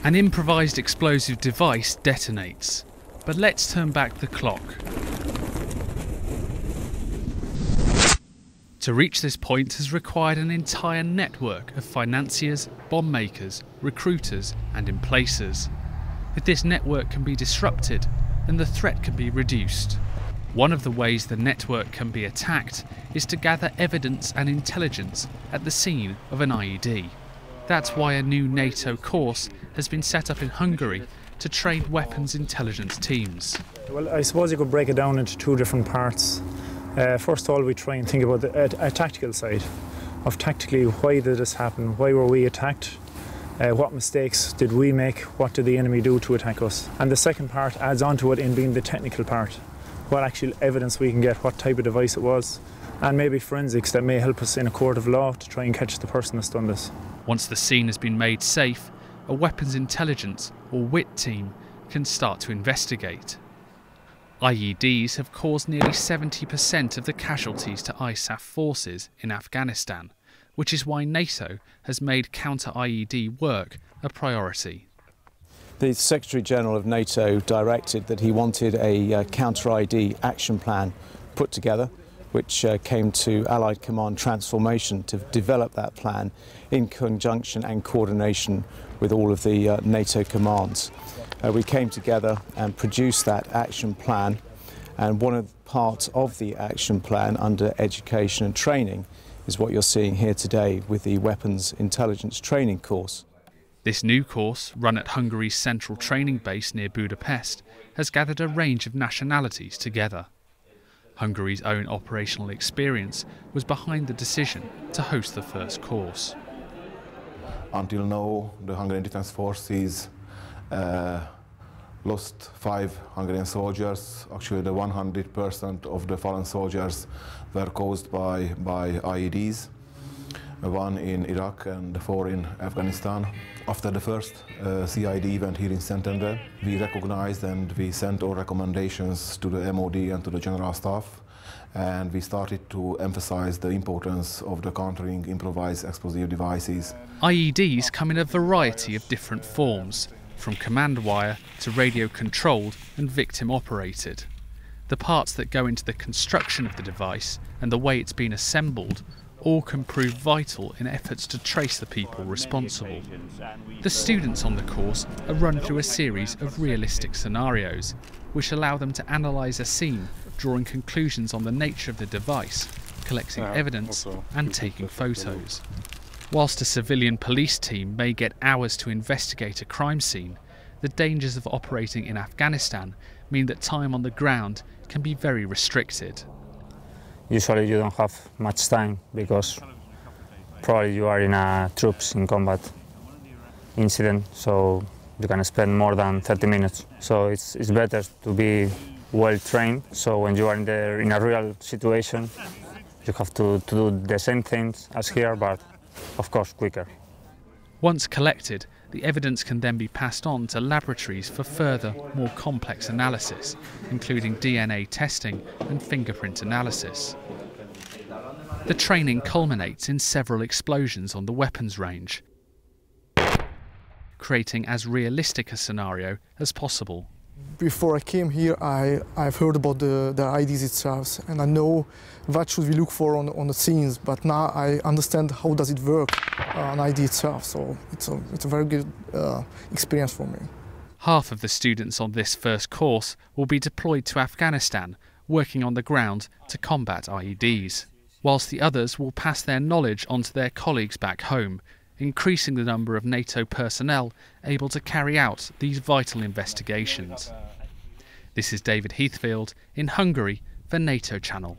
An improvised explosive device detonates. But let's turn back the clock. To reach this point has required an entire network of financiers, bomb makers, recruiters and emplacers. If this network can be disrupted, then the threat can be reduced. One of the ways the network can be attacked is to gather evidence and intelligence at the scene of an IED. That's why a new NATO course has been set up in Hungary to train weapons intelligence teams. Well, I suppose you could break it down into two different parts. First of all, we try and think about a tactical side of tactically why did this happen, why were we attacked, what mistakes did we make, what did the enemy do to attack us. And the second part adds on to it in being the technical part, what actual evidence we can get, what type of device it was, and maybe forensics that may help us in a court of law to try and catch the person that's done this. Once the scene has been made safe, a weapons intelligence or WIT team can start to investigate. IEDs have caused nearly 70% of the casualties to ISAF forces in Afghanistan, which is why NATO has made counter-IED work a priority. The Secretary-General of NATO directed that he wanted a counter-IED action plan put together, which came to Allied Command Transformation to develop that plan in conjunction and coordination with all of the NATO commands. We came together and produced that action plan, and one of the parts of the action plan under education and training is what you're seeing here today with the Weapons Intelligence Training course. This new course, run at Hungary's central training base near Budapest, has gathered a range of nationalities together. Hungary's own operational experience was behind the decision to host the first course. Until now, the Hungarian Defence Forces lost 5 Hungarian soldiers. Actually, the 100% of the fallen soldiers were caused by IEDs, 1 in Iraq and 4 in Afghanistan. After the first CID event here in Santander, we recognized and we sent our recommendations to the MOD and to the General Staff, and we started to emphasize the importance of the countering improvised explosive devices. IEDs come in a variety of different forms, from command wire to radio-controlled and victim-operated. The parts that go into the construction of the device and the way it's been assembled all can prove vital in efforts to trace the people responsible. The students on the course are run through a series of realistic scenarios, which allow them to analyse a scene, drawing conclusions on the nature of the device, collecting evidence and taking photos. Whilst a civilian police team may get hours to investigate a crime scene, the dangers of operating in Afghanistan mean that time on the ground can be very restricted. Usually you don't have much time because probably you are in a troops in combat incident, so you can spend more than 30 minutes. So it's better to be well trained, so when you are in a real situation you have to do the same things as here, but of course quicker. Once collected, the evidence can then be passed on to laboratories for further, more complex analysis, including DNA testing and fingerprint analysis. The training culminates in several explosions on the weapons range, creating as realistic a scenario as possible. Before I came here, I've heard about the IDs itself, and I know what should we look for on the scenes, but now I understand how does it work on ID itself, so it's a very good experience for me. Half of the students on this first course will be deployed to Afghanistan, working on the ground to combat IEDs, whilst the others will pass their knowledge on to their colleagues back home, increasing the number of NATO personnel able to carry out these vital investigations. This is David Heathfield in Hungary for Natochannel.